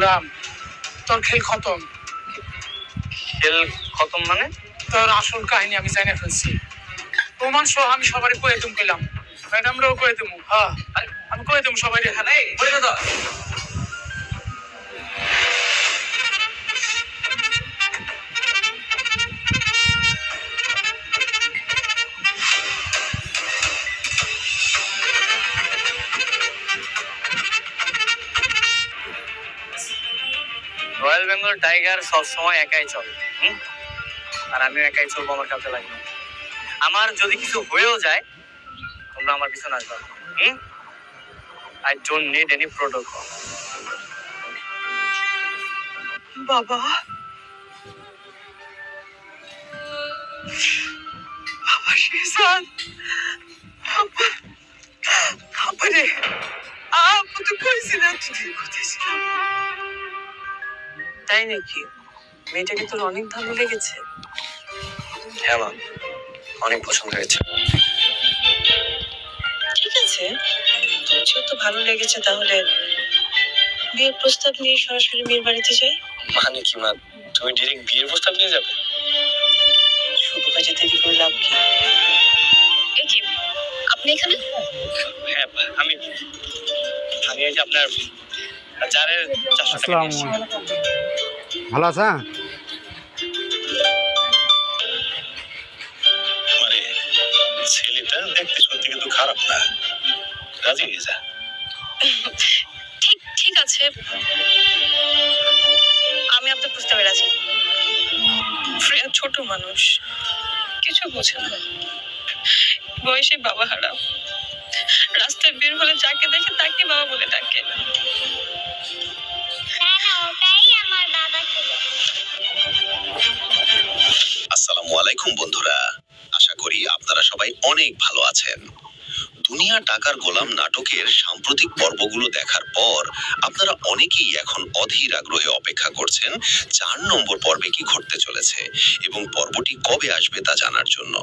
গোলাম, তোর খেল খতম। খেল খতম মানে? তোর আসল কাহিনী আমি জানে ফেলছি। প্রমাণ সহ আমি সবারই কয়ে তুমি কইলাম, ম্যাডামরাও কয়ে দেবো। হ্যাঁ, আমি কয়ে দেবো সবাই। এখানে রয়্যাল বেঙ্গল টাইগার সবসময় একাই চলে, আর আমিও একাই চলবো, আমার কাছে লাগবে। আমার যদি কিছু হয়েও যায়, তোমরা আমার পিছনে আসবে। I don't need any protocol. বাবা, বাবা শেজাদ, বাবারে, আপু তো কইছিলাম তুই কোথায়। তাই নাকি? মেয়েটাকে তোর অনেক ভালো লেগেছে? হ্যাঁ মা, অনেক পছন্দ হয়েছে। ঠিক আছে, তোর যেহেতু ভালো লেগেছে তাহলে বিয়ের প্রস্তাব নিয়ে সরাসরি মেয়ের বাড়িতে যাই। মানে কি মা, তুমি ডিরেক্ট বিয়ের প্রস্তাব নিয়ে যাবে? শুভ কাজে দেরি করে লাভ কি? এ কি, আপনি এখানে? হ্যাঁ, আমি এই যে আপনার জারের 400 টাকা নিয়েছি। ভালো আছেন? মানে ছেলেটা দেখতে সত্যি কিন্তু খারাপ না, রাজি হয়ে যা। ঠিক আছে, আমি আপনার প্রস্তাবে রাজি। ফ্রেয়া ছোট মানুষ, কিছু বোঝে না, বয়সে বাবা হারা, রাস্তায় বের হলে যাকে দেখে তাকে বাবা বলে ডাকে। আসসালামু আলাইকুম বন্ধুরা, আশা করি আপনারা সবাই অনেক ভালো আছেন। দুনিয়া টাকার গোলাম নাটকের সাম্প্রতিক পর্বগুলো দেখার পর আপনারা অনেকেই এখন অধীর আগ্রহে অপেক্ষা করছেন 4 নম্বর পর্বে কি ঘটতে চলেছে এবং পর্বটি কবে আসবে তা জানার জন্য।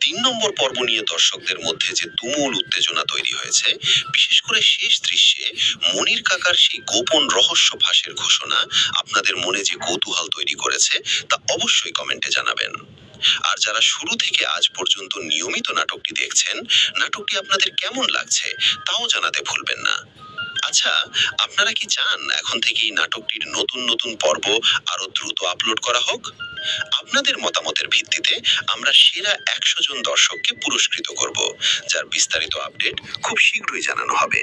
3 নম্বর পর্ব নিয়ে দর্শকদের মধ্যে যে তুমুল উত্তেজনা তৈরি হয়েছে, বিশেষ করে শেষ দৃশ্যে মনির কাকার সেই গোপন রহস্য ফাঁসের ঘোষণা আপনাদের মনে যে কৌতূহল তৈরি করেছে তা অবশ্যই কমেন্টে জানাবেন। আর যারা শুরু থেকে আজ পর্যন্ত নিয়মিত নাটকটি দেখছেন, নাটকটি আপনাদের কেমন লাগছে তাও জানাতে ভুলবেন না। আচ্ছা, আপনারা কি চান এখন থেকেই নাটকটির নতুন নতুন পর্ব আরো দ্রুত আপলোড করা হোক? আপনাদের মতামতের ভিত্তিতে আমরা সেরা 100 জন দর্শককে পুরস্কৃত করব, যার বিস্তারিত আপডেট খুব শীঘ্রই জানানো হবে।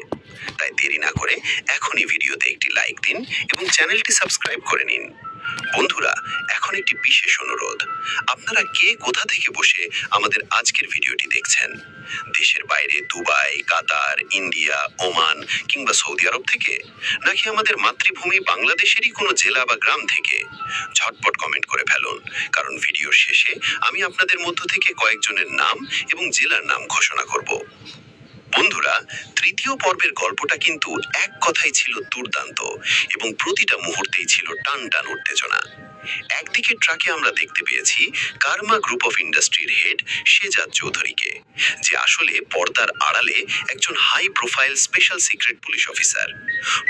তাই দেরি না করে এখনই ভিডিওতে একটি লাইক দিন এবং চ্যানেলটি সাবস্ক্রাইব করে নিন। বন্ধুরা, এখন একটি বিশেষ অনুরোধ, আপনারা কে কোথা থেকে বসে আমাদের আজকের ভিডিওটি দেখছেন? দেশের বাইরে দুবাই, কাতার, ইন্ডিয়া, ওমান কিংবা সৌদি আরব থেকে, নাকি আমাদের মাতৃভূমি বাংলাদেশেরই কোনো জেলা বা গ্রাম থেকে? ঝটপট কমেন্ট করে ফেলুন, কারণ ভিডিওর শেষে আমি আপনাদের মধ্য থেকে কয়েকজনের নাম এবং জেলার নাম ঘোষণা করব। বন্ধুরা, তৃতীয় পর্বের গল্পটা কিন্তু এক কথাই ছিল দুর্দান্ত এবং প্রতিটা মুহূর্তেই ছিল টান টান উত্তেজনা। একদিকে ট্রাকে আমরা দেখতে পেয়েছি কার্মা গ্রুপ অফ ইন্ডাস্ট্রির হেড শেজাদ চৌধুরীকে, যে আসলে পর্দার আড়ালে একজন high profile special secret police officer.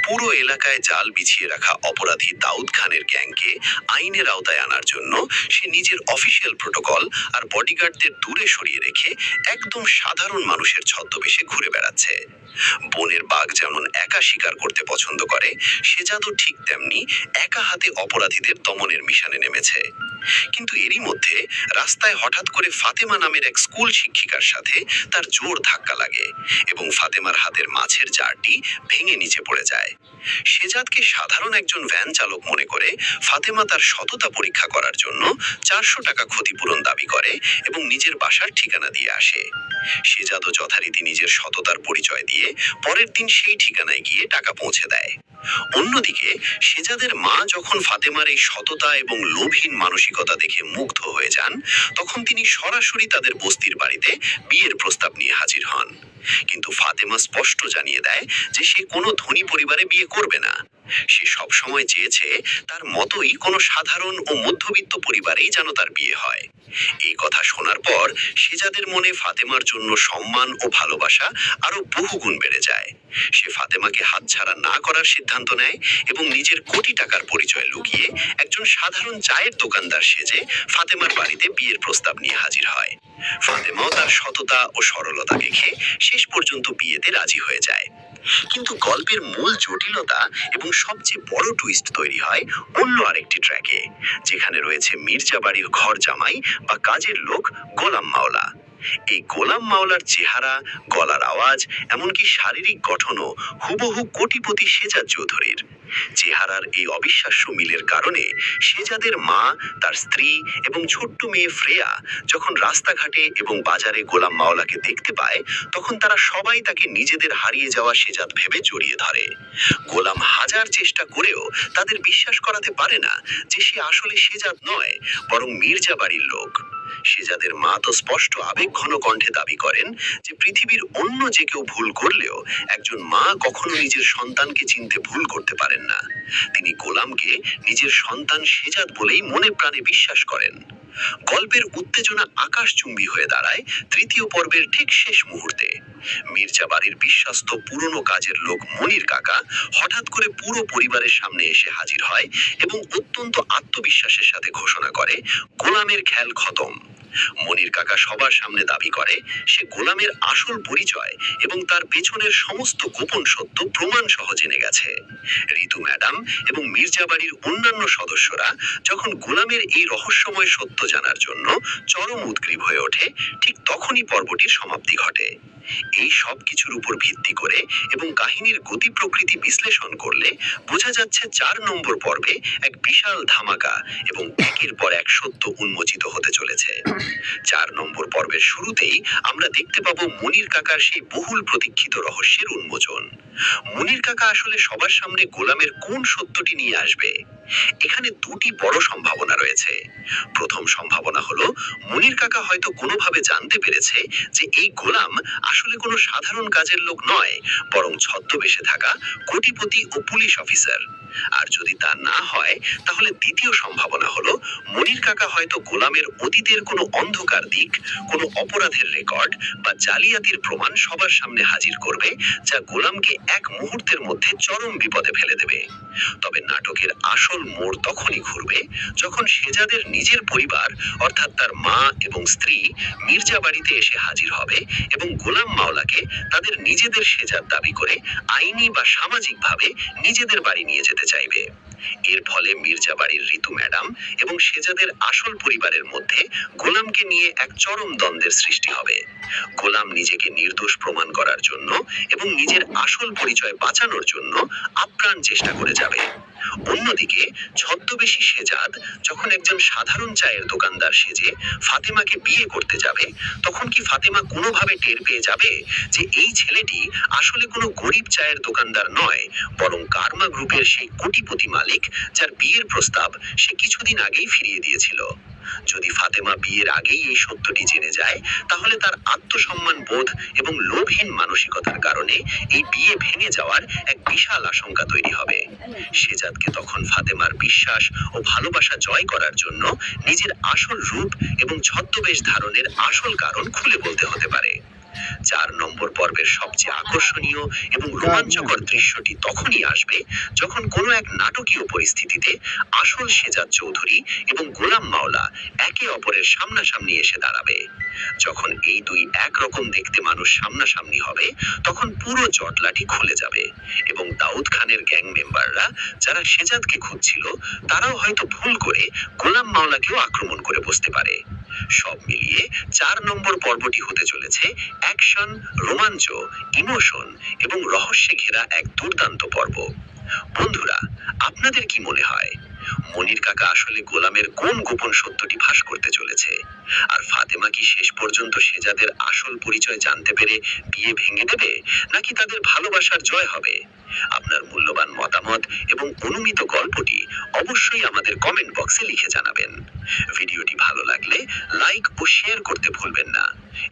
পুরো এলাকায় জাল বিছিয়ে রাখা অপরাধী দাউদ খানের গ্যাংকে আইনের আওতায় আনার জন্য সে নিজের অফিসিয়াল প্রোটোকল আর বডিগার্ডদের দূরে সরিয়ে রেখে একদম সাধারণ মানুষের ছদ্মবেশে ঘুরে বেড়াচ্ছে। বনের বাঘ যেমন একা শিকার করতে পছন্দ করে, শেজাদও ঠিক তেমনি একা হাতে অপরাধীদের দমনের মিশনে নেমেছে। কিন্তু এরই মধ্যে রাস্তায় হঠাৎ করে ফাতেমা নামের এক স্কুল শিক্ষিকার সাথে তার জোর ধাক্কা লাগে এবং ফাতেমার হাতের মাছের জারটি ভেঙে নিচে পড়ে যায়। শেজাদকে সাধারণ একজন ভ্যান চালক মনে করে ফাতেমা তার সততা পরীক্ষা করার জন্য 400 টাকা ক্ষতিপূরণ দাবি করে এবং নিজের বাসার ঠিকানা দিয়ে আসে। শেজাদও যথারীতি নিজের সততার পরিচয় দিয়ে পরের দিন সেই ঠিকানায় গিয়ে টাকা পৌঁছে দেয়। অন্যদিকে শেজাদের মা যখন ফাতেমার এই সততা এবং লোভহীন মানসিকতা দেখে মুগ্ধ হয়ে যান, তখন তিনি সরাসরি তাদের বস্তির বাড়িতে বিয়ের প্রস্তাব নিয়ে হাজির হন। কিন্তু ফাতেমা স্পষ্ট জানিয়ে দেয় যে সে কোনো ধনী পরিবারে বিয়ে করবে না। সে সব সময় চেয়েছে তার মতোই কোনো সাধারণ ও মধ্যবিত্ত পরিবারেই যেন তার বিয়ে হয়। এই কথা শোনার পর শেজাদের মনে ফাতেমার জন্য সম্মান ও ভালোবাসা আরো বহুগুণ বেড়ে যায় সে ফাতেমাকে হাতছাড়া না করার সিদ্ধান্ত নেয় এবং নিজের কোটি টাকার পরিচয় লুকিয়ে একজন সাধারণ চায়ের দোকানদার সেজে ফাতেমার বাড়িতে বিয়ের প্রস্তাব নিয়ে হাজির হয়। ফাতেমাও তার সততা ও সরলতা দেখে শেষ পর্যন্ত বিয়েতে রাজি হয়ে যায়। কিন্তু গল্পের মূল জটিলতা এবং সবচেয়ে বড় টুইস্ট তৈরি হয় অন্য আরেকটি ট্র্যাকে, যেখানে রয়েছে মির্জা বাড়ির ঘর জামাই বা কাজের লোক গোলাম মাওলা। এই গোলাম মাওলার চেহারা, গলার আওয়াজ, এমনকি শারীরিক গঠনও হুবহু কোটিপতি সেজাদ চৌধুরীর। চেহারার এই অবিশ্বাস্য মিলের কারণে সেজাদের মা, তার স্ত্রী এবং ছোট্ট মেয়ে ফ্রেয়া যখন রাস্তাঘাটে এবং বাজারে গোলাম মাওলাকে দেখতে পায়, তখন তারা সবাই তাকে নিজেদের হারিয়ে যাওয়া সেজাদ ভেবে জড়িয়ে ধরে। গোলাম হাজার চেষ্টা করেও তাদের বিশ্বাস করাতে পারে না যে সে আসলে সেজাদ নয়, বরং মির্জা বাড়ির লোক। সেজাদের মা তো স্পষ্ট আবেগঘন কণ্ঠে দাবি করেন যে পৃথিবীর অন্য যে কেউ ভুল করলেও একজন মা কখনো নিজের সন্তানকে চিনতে ভুল করতে পারেন না। তিনি গোলামকে নিজের সন্তান সেজাদ বলেই মনে প্রাণে বিশ্বাস করেন। গল্পের উত্তেজনা আকাশচুম্বী হয়ে দাঁড়ায় তৃতীয় পর্বের ঠিক শেষ মুহূর্তে। মির্জা বাড়ির বিশ্বস্ত পুরনো কাজের লোক মনির কাকা হঠাৎ করে পুরো পরিবারের সামনে এসে হাজির হয় এবং অত্যন্ত আত্মবিশ্বাসের সাথে ঘোষণা করে গোলামের খেল খতম। মনির কাকা সবার সামনে দাবি করে সে গোলামের আসল পরিচয় এবং তার পেছনের সমস্ত গোপন সত্য প্রমাণ সহ জেনে গেছে। ঋতু ম্যাডাম এবং মির্জা বাড়ির অন্যান্য সদস্যরা যখন গোলামের এই রহস্যময় সত্য জানার জন্য চরম উদ্গ্রীব হয়ে ওঠে, ঠিক তখনই পর্বটির সমাপ্তি ঘটে। এই সব কিছুর উপর ভিত্তি করে এবং কাহিনীর গতি প্রকৃতি বিশ্লেষণ করলে বোঝা যাচ্ছে 4 নম্বর পর্বে এক বিশাল ধামাকা এবং একের পর এক সত্য উন্মোচিত হতে চলেছে। 4 নম্বর পর্বের শুরুতেই আমরা দেখতে পাবো মনির কাকার সেই বহুল প্রতীক্ষিত রহস্যের উন্মোচন। মনির কাকা আসলে সবার সামনে গোলামের কোন সত্যটি নিয়ে আসবে? এখানে দুটি বড় সম্ভাবনা রয়েছে। প্রথম সম্ভাবনা হলো মনির কাকা হয়তো কোনোভাবে জানতে পেরেছে যে এই গোলাম আসলে কোনো সাধারণ কাজের লোক নয়, বরং ছদ্মবেশে থাকা কোটিপতি ও পুলিশ অফিসার। আর যদি তা না হয়, তাহলে দ্বিতীয় সম্ভাবনা হলো মনির কাকা হয়তো গোলামের অতীতের কোনো অন্ধকার দিক, কোনো অপরাধের রেকর্ড বা জালিয়াতির প্রমাণ সবার সামনে হাজির করবে, যা গোলামকে এক মুহূর্তের মধ্যে চরম বিপদে ফেলে দেবে। তবে নাটকের আসল মোড় তখনই ঘুরবে যখন সেজাদের নিজের পরিবার অর্থাৎ তার মা এবং স্ত্রী মির্জা বাড়িতে এসে হাজির হবে এবং গোলাম মাওলাকে তাদের নিজেদের সেজাদ দাবি করে আইনি বা সামাজিকভাবে নিজেদের বাড়ি নিয়ে যেতে চাইবে। এর ফলে মির্জা বাড়ির ঋতু ম্যাডাম এবং সেজাদের আসল পরিবারের মধ্যে গোলামকে নিয়ে এক চরম দ্বন্দ্বের সৃষ্টি হবে। গোলাম নিজেকে নির্দোষ প্রমাণ করার জন্য এবং নিজের আসল পরিচয় বাঁচানোর জন্য আপ্রাণ চেষ্টা করে যাবে। অন্যদিকে ছদ্মবেশী সেজাদ যখন একজন সাধারণ চায়ের দোকানদার সেজে ফাতেমাকে বিয়ে করতে যাবে, তখন কি ফাতেমা কোনোভাবে টের পেয়ে যাবে যে এই ছেলেটি আসলে কোনো গরিব চায়ের দোকানদার নয়, বরং কার্মা গ্রুপের সেই কোটিপতি মালিক যার বিয়ের প্রস্তাব সে কিছুদিন আগেই ফিরিয়ে দিয়েছিল? যদি ফাতেমা বিয়ের আগেই এই সত্যটি জেনে যায়, তাহলে তার আত্মসম্মান বোধ এবং লোভহীন মানসিকতার কারণে এই বিয়ে ভেঙে যাওয়ার এক বিশাল আশঙ্কা তৈরি হবে। সেজাদকে তখন ফাতেমার বিশ্বাস ও ভালোবাসা জয় করার জন্য নিজের আসল রূপ এবং ছদ্মবেশ ধারণের আসল কারণ খুলে বলতে হতে পারে। 4 নম্বর পর্বের সবচেয়ে আকর্ষণীয় এবং রোমাঞ্চকর দৃশ্যটি তখনই আসবে যখন কোনো এক নাটকীয় পরিস্থিতিতে আসল সেজাদ চৌধুরী এবং গোলাম মাওলা একে অপরের সামনাসামনি এসে দাঁড়াবে। যখন এই দুই একরকম দেখতে মানুষ সামনাসামনি হবে, তখন পুরো জটলাটি খুলে যাবে এবং দাউদ খানের গ্যাং মেম্বাররা যারা সেজাদকে খুঁজছিল, তারাও হয়তো ভুল করে গোলাম মাওলাকেও আক্রমণ করে বসতে পারে। সব মিলিয়ে 4 নম্বর পর্বটি হতে চলেছে অ্যাকশন, রোমাঞ্চ, ইমোশন এবং রহস্যে ঘেরা এক দুর্দান্ত পর্ব। বন্ধুরা, আপনাদের কি মনে হয় মনির কাকা আসলে গোলামের কোন গোপন সত্যটি ফাঁস করতে চলেছে? আর ফাতেমা কি শেষ পর্যন্ত সেজাদের আসল পরিচয় জানতে পেরে বিয়ে ভেঙে দেবে, নাকি তাদের ভালোবাসার জয় হবে? আপনার মূল্যবান মতামত এবং অনুমিত গল্পটি অবশ্যই আমাদের কমেন্ট বক্সে লিখে জানাবেন। ভিডিওটি ভালো লাগলে লাইক ও শেয়ার করতে ভুলবেন না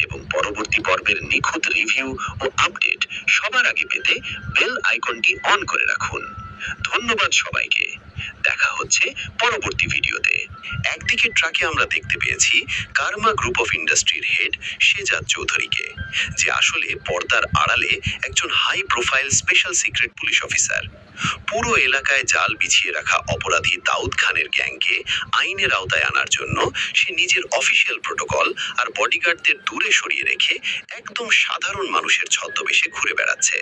এবং পরবর্তী পর্বের নিখুঁত রিভিউ ও আপডেট সবার আগে পেতে বেল আইকনটি অন করে রাখুন। ধন্যবাদ সবাইকে। দেখা হচ্ছে পরবর্তী ভিডিওতে। একদিকে ট্রাকে আমরা দেখতে পেয়েছি কার্মা গ্রুপ অফ ইন্ডাস্ট্রির হেড শেজাদ চৌধুরীকে, যে আসলে পর্দার আড়ালে একজন high profile special secret police officer. পুরো এলাকায় জাল বিছিয়ে রাখা অপরাধী দাউদ খানের গ্যাংকে আইনের আওতায় আনার জন্য সে নিজের অফিসিয়াল প্রোটোকল আর বডিগার্ডদের দূরে সরিয়ে রেখে একদম সাধারণ মানুষের ছদ্মবেশে ঘুরে বেড়াচ্ছে।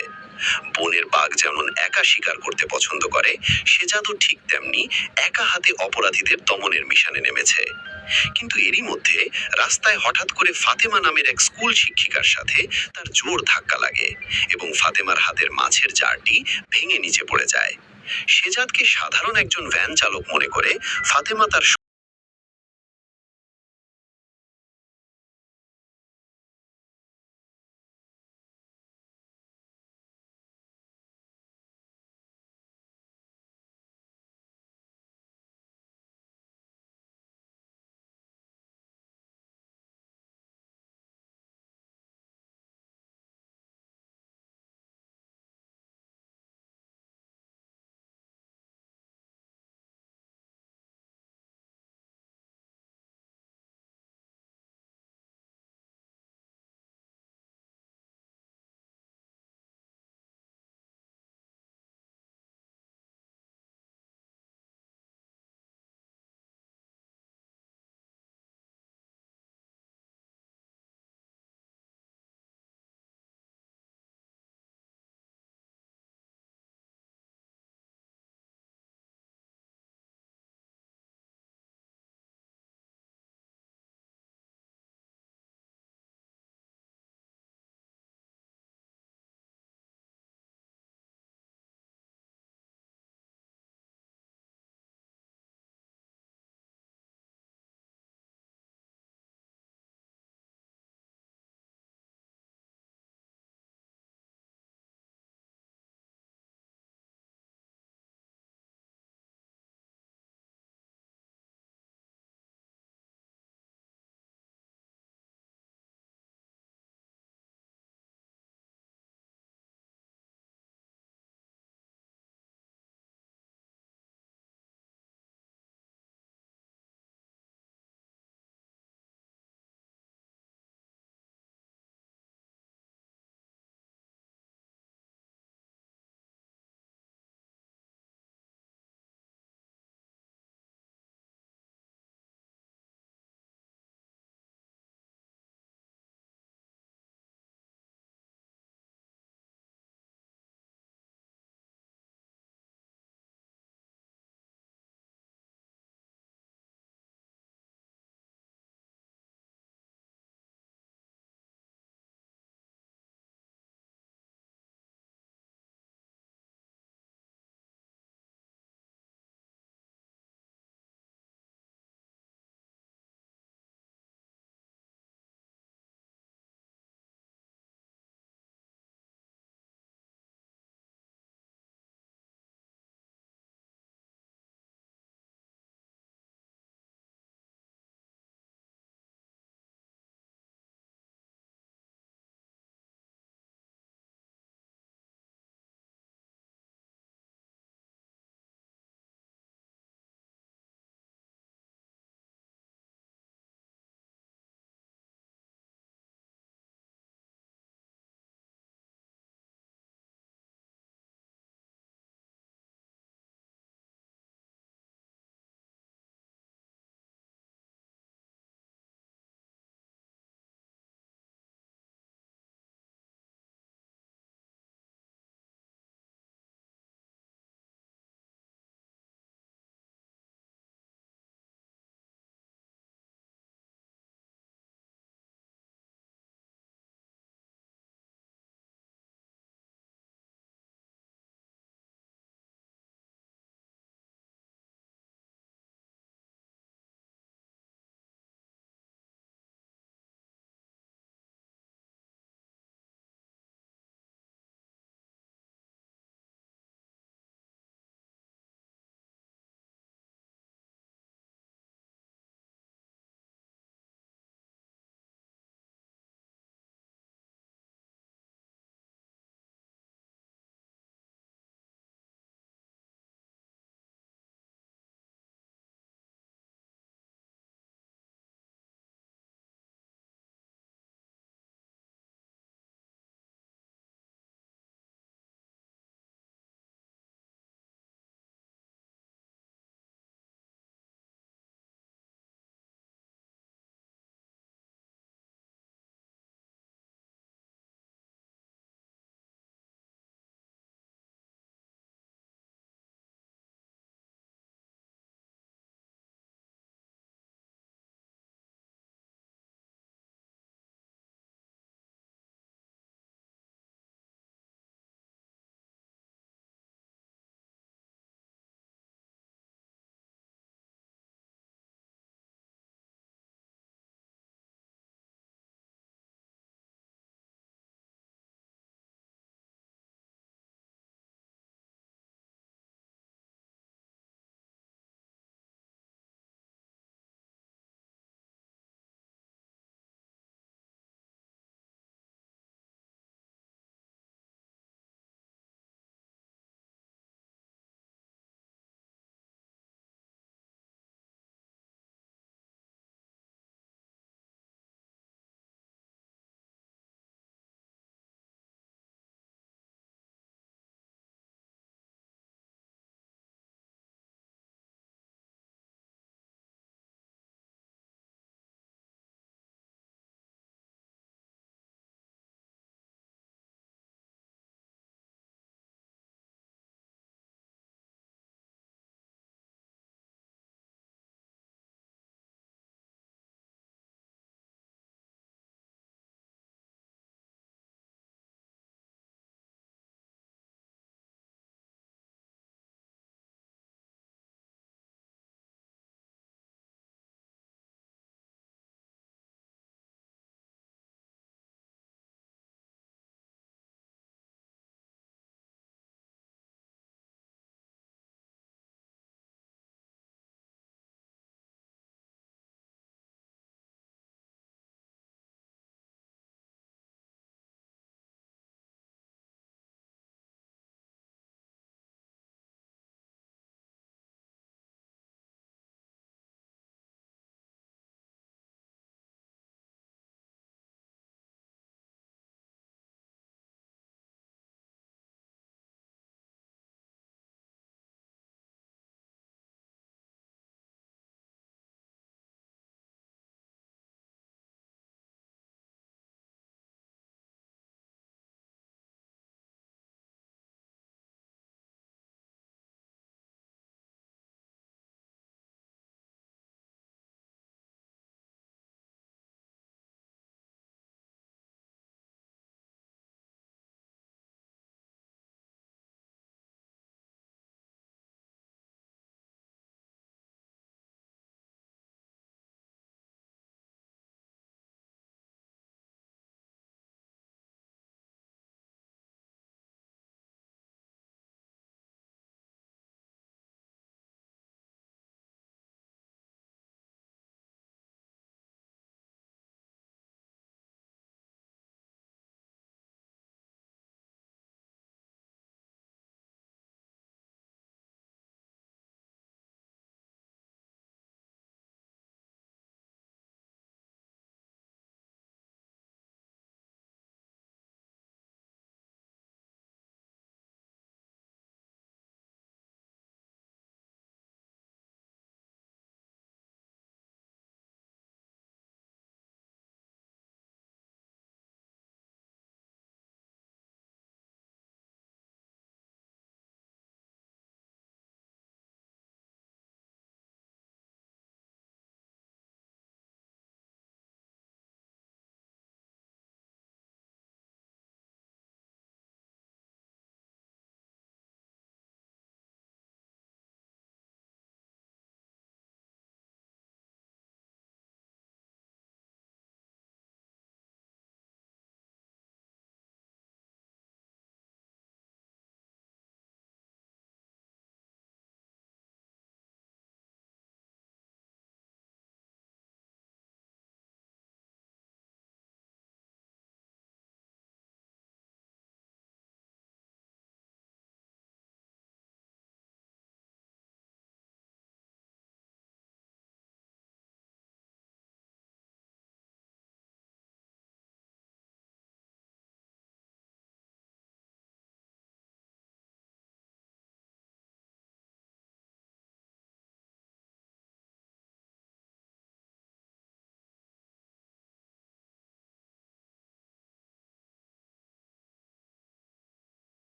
বনের বাঘ যেমন একা শিকার করতে পছন্দ করে, শেজাদও ঠিক তেমনি একা হাতে অপরাধীদের দমনের মিশনে নেমেছে। কিন্তু এরই মধ্যে রাস্তায় হঠাৎ করে ফাতেমা নামের এক স্কুল শিক্ষিকার সাথে তার জোর ধাক্কা লাগে এবং ফাতেমার হাতের মাছের জারটি ভেঙে নিচে পড়ে যায়। শেজাদকে সাধারণ একজন ভ্যান চালক মনে করে ফাতেমা তার